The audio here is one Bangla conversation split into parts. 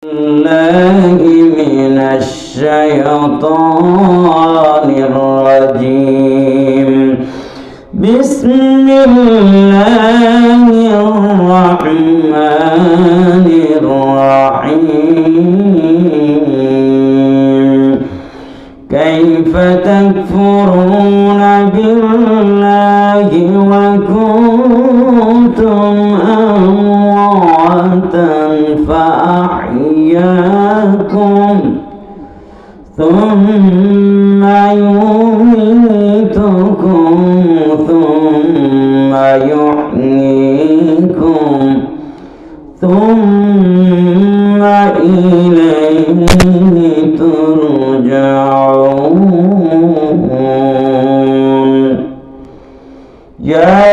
الله من الشيطان الرجيم. بسم الله الرحمن الرحيم. كيف تكفرون بالله وكنتم أمواتا فأحياكم ثم يميتكم ثم يحييكم ثم إليه ترجعون. يا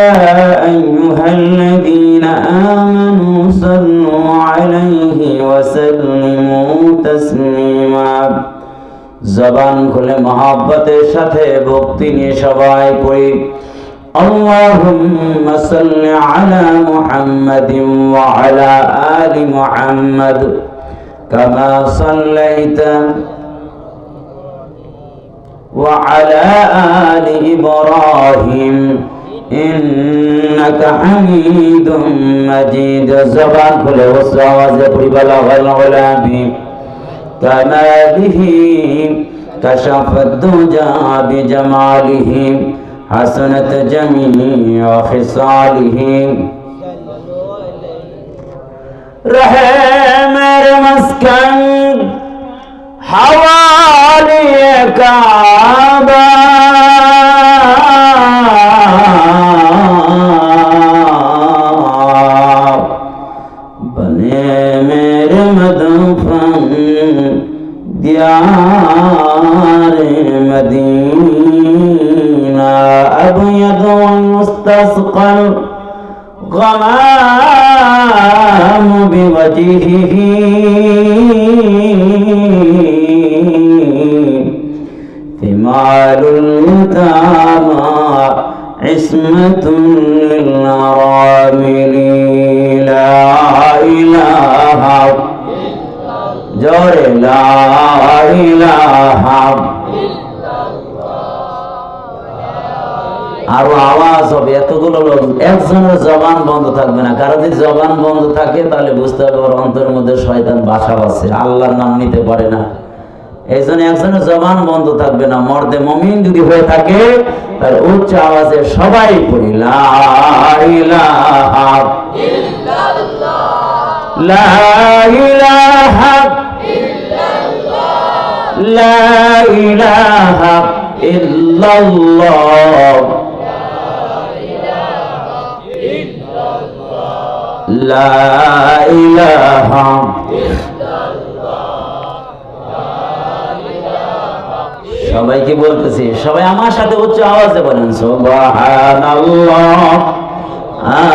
أيها الذين آمنوا صلوا عليه وسلموا تسليما. জবান খুলে মহব্বতের সাথে ভক্তি নিয়ে সবাই পড়ি اللهم صل على محمد وعلى آل محمد كما صليت وعلى آل إبراهيم إنك حميد مجيد. زبان كل وسواز بلغ العلا كماله كشف الدجى بجماله حسنت جميع خصاله. رحم مسكن حوالي كعبة بنے میرے مدفن دیار مدینہ. ابيض مستسقى الغمام بوجهه ثمار اليتامى عصمة للأرامل. لا إله جور لا إله. আরো আওয়াজ হবে, এতগুলো লোক, একজনের জবান বন্ধ থাকবে না. কারো যদি জবান বন্ধ থাকে তাহলে বুঝতে হবে ওর অন্তরের মধ্যে শয়তান বাসা বাঁধছে, আল্লাহর নাম নিতে পারে না। এই জন্য একজনের জবান বন্ধ থাকবে না। মর্দে মুমিন যদি হয়ে থাকে তার উচ্চ আওয়াজে সবাই পড়ি লা ইলাহা ইল্লাল্লাহ লা ইলাহা ইল্লাল্লাহ লা ইলাহা ইল্লাল্লাহ লা ইলাহা সবাইকে বলতেছি, সবাই আমার সাথে উচ্চ আওয়াজে বলেন সুবহানাল্লাহ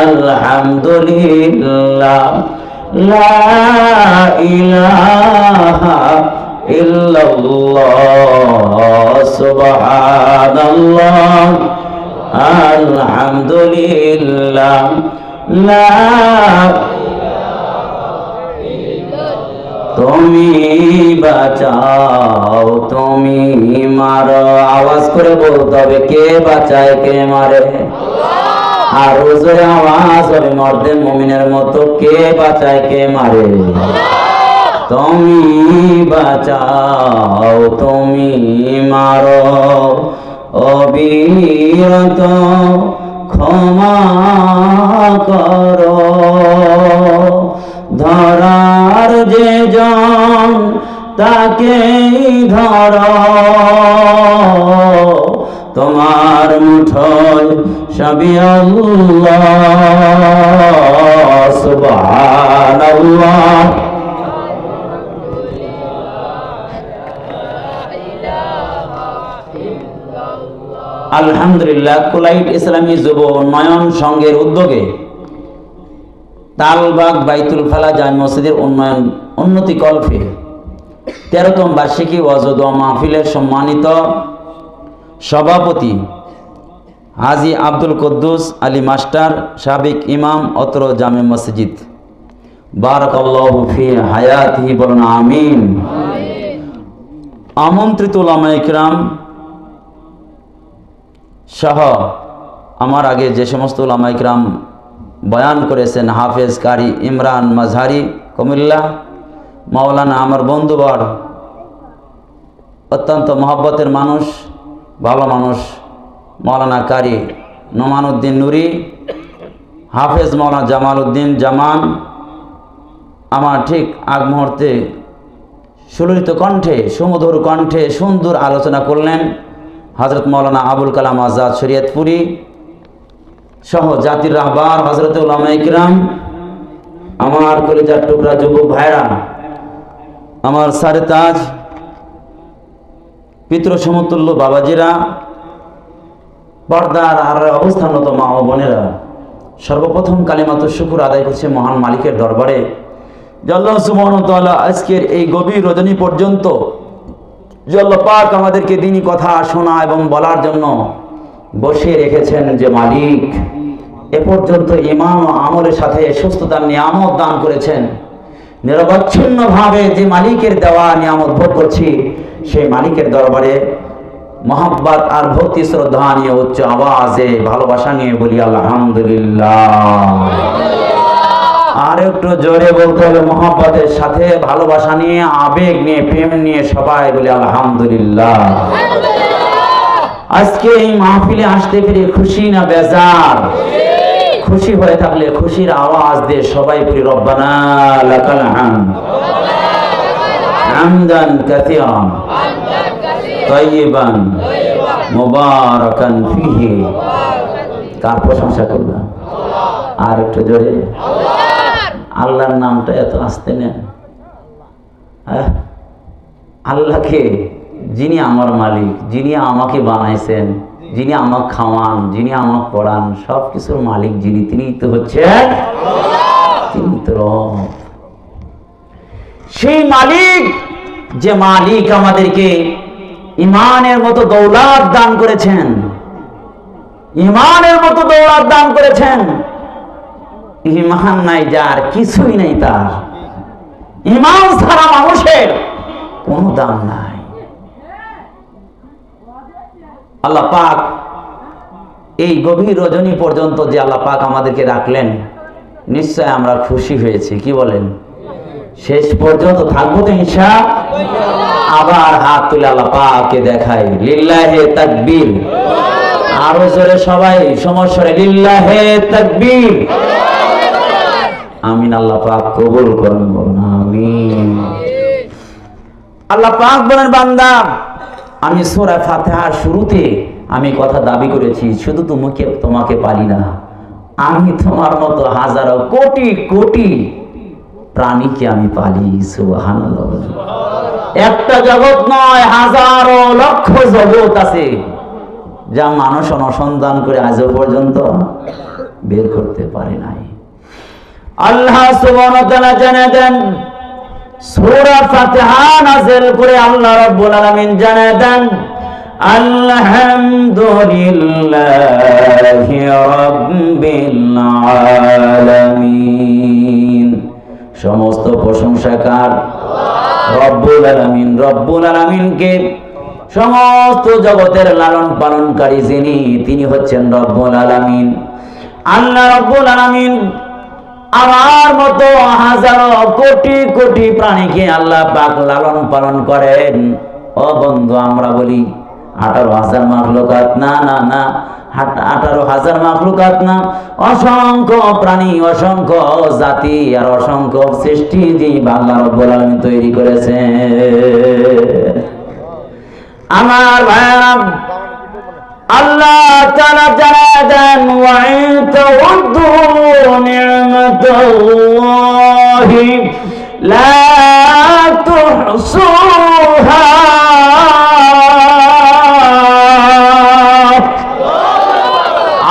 আলহামদুলিল্লাহ লা ইলাহা ইল্লাল্লাহ সুবহানাল্লাহ আলহামদুলিল্লাহ লা তুমি বাঁচাও তুমি মারো। আওয়াজ করে বলতে হবে কে বাঁচায় কে মারে। আর জোরে আওয়াজ হবে মর্দে মুমিনের মতো কে বাঁচায় কে মারে। তুমি বাঁচাও তুমি মারো অবিরত ক্ষমা করো। ধরার যে জন তাকেই ধর, তোমার মুঠোয় সবই আল্লাহ সুবহানাল্লাহ। আলহামদুলিল্লাহ কুলাইট ইসলামী যুব উন্নয়ন সংঘের উদ্যোগে তালবাগ বাইতুল ফালা জামে মসজিদের উন্নতি কল্পে 13তম বার্ষিকী ওয়াজ ও দোয়া মাহফিলের সম্মানিত সভাপতি হাজী আব্দুল কুদ্দুস আলী মাস্টার, সাবেক ইমাম অত্র জামে মসজিদ, বারাকাল্লাহু ফি হায়াতিহি, বলুন আমিন। আমন্ত্রিত উলামায়ে কিরাম সহ আমার আগে যে সমস্ত উলামায়ে কিরাম বয়ান করেছেন, হাফেজ কারি ইমরান মাঝহারি কুমিল্লা, মাওলানা আমার বন্ধুবর, অত্যন্ত মহব্বতের মানুষ, ভালো মানুষ মাওলানা কারি নোমান উদ্দিন নুরি, হাফেজ মাওলানা জামাল উদ্দিন জামান, আমার ঠিক আগ মুহূর্তে সুললিত কণ্ঠে সুমধুর কণ্ঠে সুন্দর আলোচনা করলেন হযরত মাওলানা আবুল কালাম আজাদ শরীয়তপুরি সহ জাতির রাহবার হযরত উলামায়ে কিরাম, আমার কলিজার টুকরা যুবক ভাইরা, আমার সারে তাজ পিতৃ সমতুল্য বাবাজিরা, পর্দার আর অবস্থানত মা ও বোনেরা, সর্বপ্রথম কালিমাতুশ শুকর আদায় করছে মহান মালিকের দরবারে যে আল্লাহ সুবহানাহু ওয়া তাআলা আজকের এই গভীর রজনী পর্যন্ত যে আল্লাহ পাক আমাদেরকে দ্বীনি কথা শোনা এবং বলার জন্য বসিয়ে রেখেছেন, যে মালিক এ পর্যন্ত ঈমান ও আমলের সাথে সুস্থতার নিয়ামত দান করেছেন, নিরবচ্ছিন্নভাবে যে মালিকের দেওয়া নিয়ামত ভোগ করছি, সেই মালিকের দরবারে মহব্বত আর ভক্তি শ্রদ্ধা নিয়ে উচ্চ আওয়াজে ভালোবাসা নিয়ে বলি আলহামদুলিল্লাহ। আর একটু জোরে বলতে হবে, মহব্বতের সাথে ভালোবাসা নিয়ে, আবেগ নিয়ে, প্রেম নিয়ে সবাই বলি আলহামদুলিল্লাহ। আজকে এই মাহফিলে আসতে পেরে খুশি না বেজার? খুশি হয়ে থাকলে খুশির আওয়াজ দিয়ে সবাই বলি রব্বানা লাকাল হামদ হামদান কাসীরান তাইয়িবান মুবারাকান ফিহি। কার প্রশংসা করলাম? আর একটু জোরে। আল্লাহর নামটা এত আস্তে নেন। আল্লাহকে, যিনি আমার মালিক, যিনি আমাকে বানাইছেন, যিনি আমাকে খাওয়ান, যিনি আমাকে পড়ান, সব কিছুর মালিক যিনি, তিনি তো হচ্ছেন, তিনি তো রব। সেই মালিক, যে মালিক আমাদেরকে ইমানের মতো দৌলত দান করেছেন, ইমানের মতো দৌলত দান করেছেন। ইমান নাই যার, কিছুই নাই তার। ইমান ছাড়া মানুষের কোনো দাম নাই। আল্লাহ পাক এই গভীর রজনী পর্যন্ত যে আল্লাহ পাক আমাদেরকে রাখলেন, নিশ্চয় আমরা খুশি হয়েছি, কি বলেন? শেষ পর্যন্ত থাকবো তো ইনশাআল্লাহ। আবার হাত তুলে আল্লাহ পাককে দেখাই, লিল্লাহে তাকবীর। আরো জোরে সবাই সমস্বরে লিল্লাহে তাকবীর। আমিন। আল্লাহ পাক কবুল করুন, বলুন আমিন। আল্লাহ পাক বলেন, বান্দা আমি সূরা ফাতিহার শুরুতে আমি কথা দাবি করেছি, শুধু তোমাকে পারি না, আমি তোমার মতো হাজারো কোটি কোটি প্রাণীকে আমি পালি। সুবহানাল্লাহ। একটা জগৎ নয়, হাজারো লক্ষ জগৎ আছে যা মানুষ অনুসন্ধান করে আজও পর্যন্ত বের করতে পারে নাই। আল্লাহ সুবহানাহু ওয়া তাআলা জানান দেন, সূরা ফাতিহা নাযিল করে আল্লাহ রাব্বুল আলামিন জানান দেন, আলহামদুলিল্লাহি রাব্বিল আলামিন। সমস্ত প্রশংসা কার? রব্বুল আলামিন। রব্বুল আলামিনকে, সমস্ত জগতের লালন পালনকারী যিনি, তিনি হচ্ছেন রব্বুল আলামিন। আল্লাহ রব্বুল আলামিন আমার মতো হাজারো কোটি কোটি প্রাণীকে আল্লাহ পাক লালন পালন করেন। ও বন্ধু, আমরা বলি 18,000 মাখলুকাত, না না না, 18,000 মাখলুকাত না, অসংখ্য প্রাণী, অসংখ্য জাতি আর অসংখ্য সৃষ্টি জীব আল্লাহ রাব্বুল আলামিন তৈরি করেছেন। আমার ভাইরা, আল্লাহ তাআলা জানান, ওয়া ইনতাউদ্দু নি'মাতাল্লাহি লা তুহসুহা।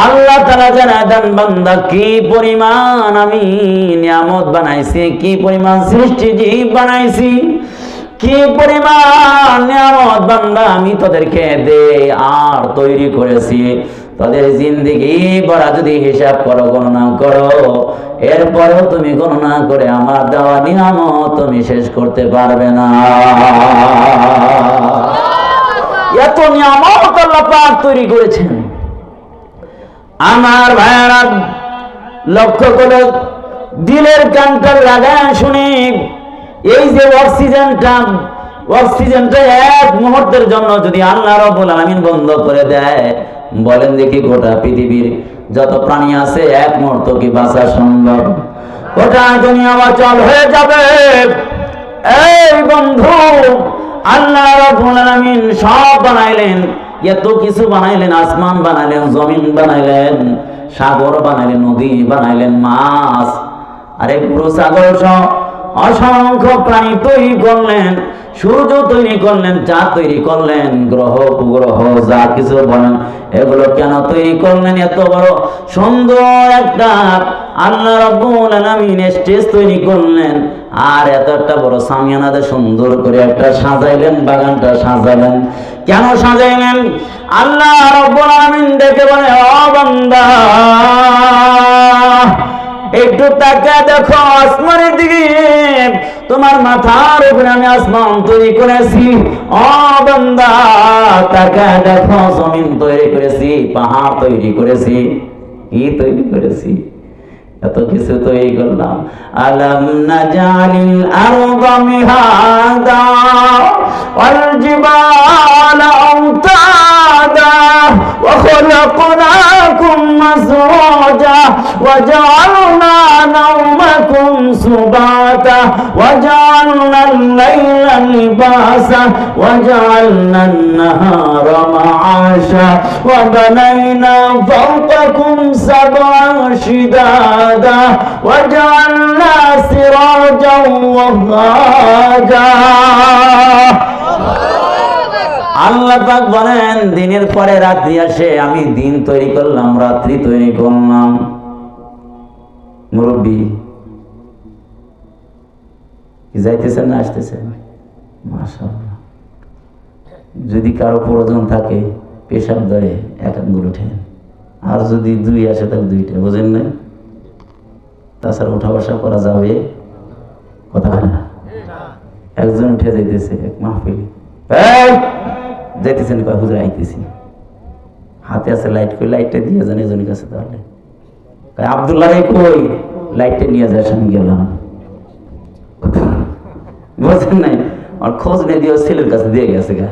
আল্লাহ তাআলা জানান, বান্দা কি পরিমাণ আমি নিয়ামত বানাইছি, কি পরিমাণ সৃষ্টি জীব বানাইছি, কি পরিমাণ নিয়ামত বান্দা আমি তোদেরকে দে আর তৈরি করেছি, তাদের জিন্দেগি ভরা যদি হিসাব করো, গণনা করো, এরপরেও তুমি গণনা করে আমার দেওয়া নিয়ামত তুমি শেষ করতে পারবে না। এত নিয়ামত আল্লাহ পাক তৈরি করেছেন। আমার ভাইয়েরা লক্ষ্য করে দিলের কানটা লাগায় শুনি, এই যে অক্সিজেনটা এক মুহূর্তের জন্য যদি আল্লাহ রাব্বুল আলামিন বন্ধ করে দেয়, বলেন দেখি গোটা পৃথিবীর যত প্রাণী আছে এক মুহূর্ত কি বাঁচা সম্ভব? গোটা দুনিয়া অচল হয়ে যাবে। এই বন্ধু, আল্লাহ রাব্বুল আলামিন সব বানাইলেন, এত কিছু বানাইলেন, আসমান বানাইলেন, জমিন বানাইলেন, সাগর বানাইলেন, নদী বানাইলেন, মাছ, আরে পুরো সাগর সহ অসংখ্য প্রাণী তৈরি করলেন, সূর্য তৈরি করলেন, চাঁদ তৈরি করলেন, গ্রহ উপগ্রহ যা কিছু বলেন এগুলো কেন তৈরি করলেন? এত বড় সুন্দর একটা আল্লাহ রাব্বুল আলামিন স্টেজ তৈরি করলেন, আর এত একটা বড় সামিয়ানাতে সুন্দর করে একটা সাজাইলেন, বাগানটা সাজালেন। কেন সাজাইলেন? আল্লাহ রাব্বুল আলামিন ডেকে বলে, ও বান্দা, একটু তাকায় দেখো আসমানের দিকে, তোমার মাথার উপরে আমি আসমান তৈরি করেছি। ও বান্দা, তাকায় দেখো জমিন তৈরি করেছি, পাহাড় তৈরি করেছি, কি তৈরি করেছি, এত কিছু তৈরি করলাম। আলাম নাজালিল আরদা মিহাদা ওয়াল জিবালা আওতাদা ওয়া খালাকনাকুম মাসরাজা ওয়া জাআলনা নাওমাকুম সুবাতা ওয়া জাআলনা আল-লাইলা লিবাসা ওয়া জাআলনা আন-নাহারা মা'আশা ওয়া বানাইনা ফাওকাকুম সাব'আন শিদাদা ওয়া জাআলনা সিরাজাও ওয়াহাজা। আল্লাহ পাক বলেন, দিনের পরে রাত্রি আসে, আমি দিন তৈরি করলাম, রাত্রি তৈরি করলাম। মুরব্বী যাইতেছেন না আসতেছেন? মাশাআল্লাহ। যদি কারো প্রয়োজন থাকে পেশাব ধরে এক আঙ্গুল উঠেন, আর যদি দুই আসে তাহলে দুইটা, বুঝেন না? তাছাড়া উঠা বসা করা যাবে? কথা হয় না। একজন উঠে যাইতেছে এক মাহফিল, যাইতেছেন, কয় হুজুর আইতেছি, হাতে আছে লাইট, কই লাইটটা দিয়ে যান এজনের কাছে, তাহলে আব্দুল্লাহ কই লাইটটা নিয়ে যায়, আমি গেলাম, বুঝেন নাই? আর খোঁজ নিয়ে দিয়ে ছেলের কাছে দিয়ে গেছে গা।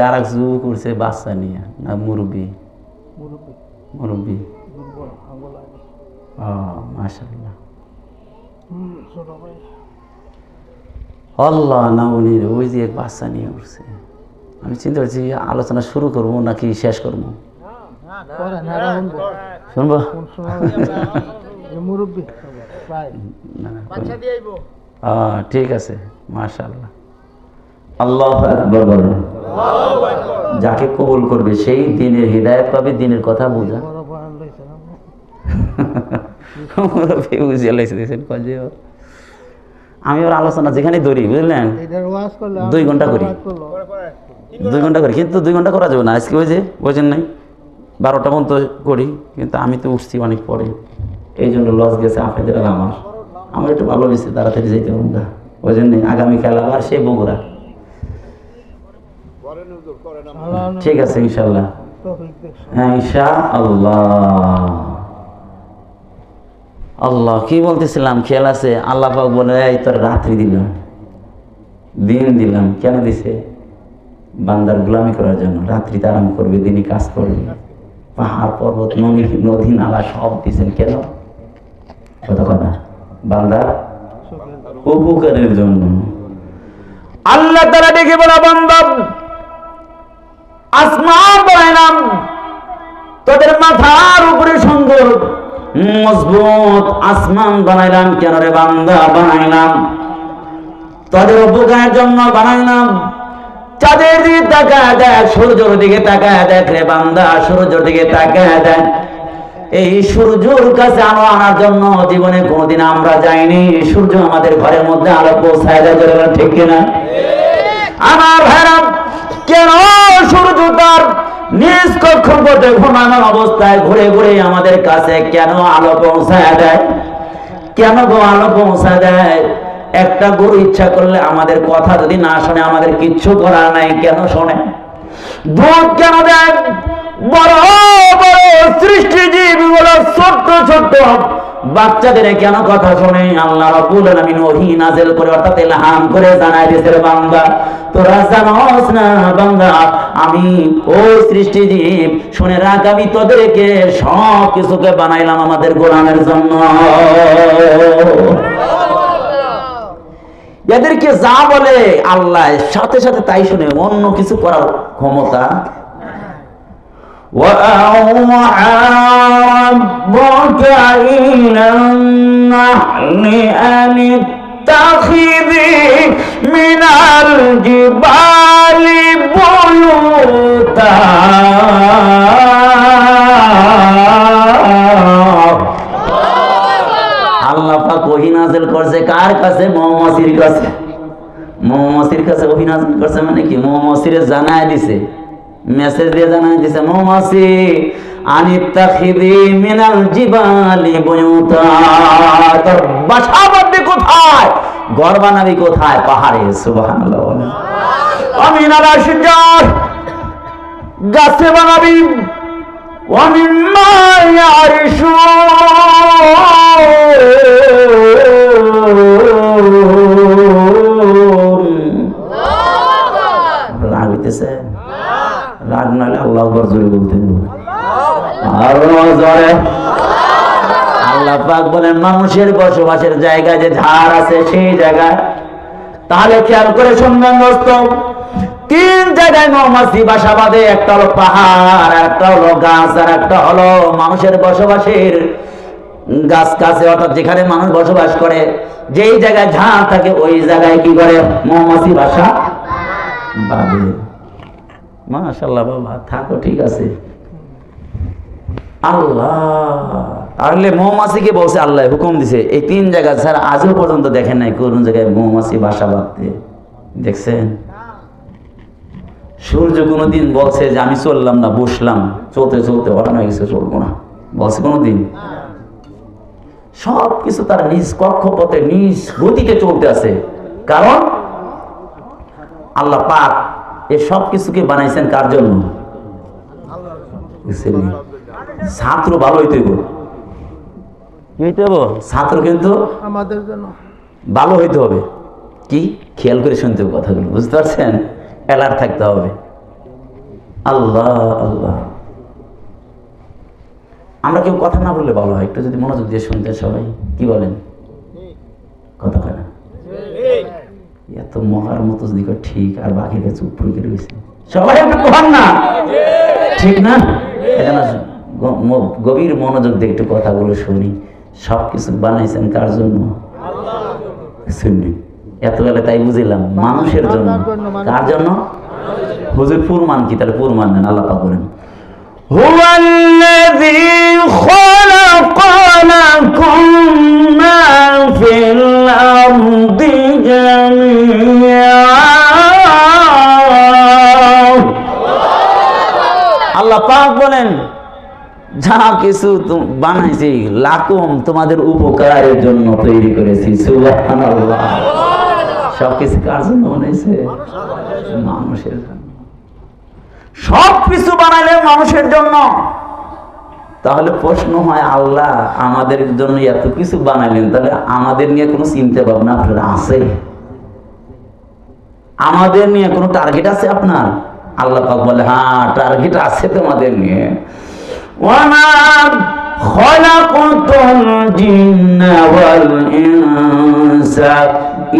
আর এক জু করছে বাচ্চা নিয়ে, না মুরব্বী? মুরব্বী। মাশাআল্লাহ, আল্লাহ না, উনি ওই যে বাচ্চা নিয়ে উঠছে। আমি চিন্তা করছি আলোচনা শুরু করবো নাকি শেষ করবো? শুনবো? ঠিক আছে, মাশাআল্লাহ। আল্লাহু আকবার বলেন। যাকে কবুল করবে সেই দিনের হিদায়াত পাবে, দিনের কথা বোঝা। আমি ওর আলোচনা যেখানে ধরি, বুঝলেন, 2 ঘন্টা করি, 2 ঘন্টা করি, কিন্তু 2 ঘন্টা করা যাবে না। আজকে ওই যে বোঝেন নাই, 12টা পর্যন্ত করি, কিন্তু আমি তো উঠছি অনেক পরে, এই জন্য লস গেছে আপনাদের আর আমার একটু ভালো হয়েছে, তাড়াতাড়ি যাইতে হবে না, বোঝেন নাই? আগামীকাল আবার সে বগুড়া। ঠিক আছে ইনশাআল্লাহ, হ্যাঁ ইনশাআল্লাহ। আল্লাহ কি বলতেছিলাম, খেয়াল আছে? আল্লাহ পাক বলে, এই তোর রাত্রি দিলাম, দিন দিলাম। কেন দিছে? বান্দার গোলামি করার জন্য। রাত্রিতে আরাম করবে, দিনে কাজ করবে। পাহাড় পর্বত নদী নালা সব দিছেন কেন? কথা কথা বান্দার উপকারের জন্য। আল্লাহ তাআলা ডেকে বলা, বান্দা আসমান বানাইলাম, তোদের মাথার উপরে সুন্দর মজবুত আসমান বানাইলাম। কেন রে বান্দা বানাইলাম? তোদের উপকারের জন্য বানাইলাম। চাঁদের দিকে তাকায় দেখ, সূর্যের দিকে তাকায় দেখ রে বান্দা, সূর্যের দিকে তাকায় দেখ। এই সূর্যের কাছে আলো আনার জন্য জীবনে কোনোদিন আমরা যাইনি। সূর্য আমাদের ঘরের মধ্যে আলো পৌঁছায় দেয়, ঠিক কিনা? আমার ভাইরা, কেন সূর্য তার নিজ কক্ষপথে ঘুমানো অবস্থায় ঘুরে ঘুরে আমাদের কাছে কেন আলো পৌঁছায় দেয়? কেন গো আলো পৌঁছায় দেয়? একটা গরু ইচ্ছা করলে আমাদের কথা যদি না শোনে, আমাদের কিচ্ছু করার নাই, কেন শোনে? দুধ কেন দেয়? বড় বড় সৃষ্টিজীব গুলো ছোট্ট ছোট্ট বাচ্চাদের কেন কথা শোনে? আল্লাহ রাব্বুল আলামিন ওহী নাযিল করে, অর্থাৎ ইলহাম করে জানায় দিয়েছে, বান্দা তোরা জানোস না বান্দা, আমি ওই সৃষ্টিজীব, শুনে রাখ, আমি তোদেরকে সব কিছুকে বানাইলাম আমাদের গোলামের জন্য। এদেরকে যা বলে আল্লাহ সাথে সাথে তাই শুনে, অন্য কিছু করার ক্ষমতা। وَأَوْحَى رَبُّكَ إِلَى النَّحْلِ أَنِ اتَّخِذِي مِنَ الْجِبَالِ بُيُوتًا আল্লাহ পাক ওহী নাযিল করছে কার কাছে? মৌমাছির কাছে। মৌমাছির কাছে ওহী নাযিল করছে মানে কি? মৌমাছিরে জানায় দিছে, মেসেজ দিয়ে জানায় দিছে, মৌমাছি আনিত্তাখিদি মিনাল জিবালি বুয়ুতা, তোর বাসা বাঁধবি কোথায়? ঘর বানাবি কোথায়? পাহাড়ে। সুবহানাল্লাহ। আমিনাল আশজার, গাছে বানাবি। ওয়া মিম্মা ইয়ারিশুন। লাগতেছে? রাগ নালে আল্লাহ আকবার জোরে বলতে হবে। আরো জোরে। আল্লাহ পাক বলেন মানুষের বসবাসের জায়গায় যে ঝাড় আছে সেই জায়গায়, তাহলে খেয়াল করে শুনবেন দোস্ত, তিন জায়গায় মৌমাছি বাসা বাঁধে। একটা হলো পাহাড়, একটা হলো গাছ, আর একটা হলো মানুষের বসবাসের গাছ কাছে, অর্থাৎ যেখানে মানুষ বসবাস করে, যেই জায়গায় ঝাড় থাকে ওই জায়গায় কি করে? মৌমাছি বাসা বাঁধে। মাশাআল্লাহ বাবা, থাকো, ঠিক আছে। আল্লাহ তাহলে মৌমাছিকে বলছে, আল্লাহ হুকুম দিছে, এই তিন জায়গা ছাড়া আজও পর্যন্ত দেখেন নাই কোন জায়গায় মৌমাছি বাসা বাঁধতে। দেখছেন? সূর্য কোনদিন বলছে যে আমি চললাম না, বসলাম, চলতে চলতে অরান হয়ে গেছে, চলবো না, বলছে কোনদিন? সব কিছু তার নিজ কক্ষপথে নিজ গতিতে চলতে আছে। কারণ আল্লাহ পাক এই সব কিছুকে বানাইছেন কার জন্য? ছাত্র ভালো হইতে হবে, ছাত্র কিন্তু আমাদের জন্য ভালো হইতে হবে। কি খেয়াল করে শুনতে হবে কথাগুলো, বুঝতে পারছেন? অ্যালার্ট থাকতে হবে। আল্লাহ আল্লাহ। আমরা কেউ কথা না বললে ভালো হয়, একটু যদি মনোযোগ দিয়ে শুনতেন সবাই। কি বলেন? কথা কয় না? এত মহার মতো যদি ঠিক, আর বাকিরা চুপ করে রয়েছে, সবাই একটু কর না, ঠিক না? এখানে গভীর মনোযোগ দিয়ে একটু কথাগুলো শুনি। সবকিছু বানাইছেন কার জন্য? শুনি এত বেলা তাই বুঝিলাম, মানুষের জন্য। কার জন্য? হুজুর ফুরমান কি? তাহলে ফুরমান নেন। আল্লাহ পাক বলেন, হুয়াল্লাযী খালাকালাকুম মা ফিল আরদি জামিআ। আল্লাহ পাক বলেন, যা কিছু বানাইছি লাকুম, তোমাদের উপকারের জন্য তৈরি করেছি। সুবহানাল্লাহ। সবকিছু কার জন্য বানাইছে? মানুষের জন্য। সব কিছু বানাইলে মানুষের জন্য। তাহলে প্রশ্ন হয়, আল্লাহ আমাদের জন্য এত কিছু বানাইলেন, তাহলে আমাদের নিয়ে কোনো চিন্তা ভাবনা আপনার আছে? আমাদের নিয়ে কোনো টার্গেট আছে আপনার? আল্লাহ পাক বলে, হ্যাঁ টার্গেট আছে তোমাদের নিয়ে। وَمَا خَلَقْتُ الْجِنَّ وَالْإِنسَ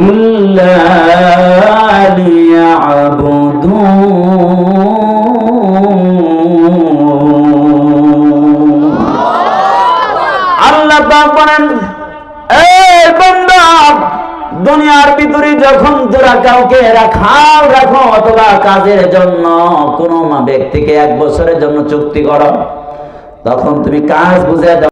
إِلَّا لِيَعْبُدُونَ। আল্লাহ পাক বলেন, এই বান্দা, দুনিয়ার ভিতরে যখন তোরা কাউকে রাখো অথবা কাজের জন্য কোনো ব্যক্তিকে 1 বছরের জন্য চুক্তি করো, তখন তুমি কাজ বুঝে দাও।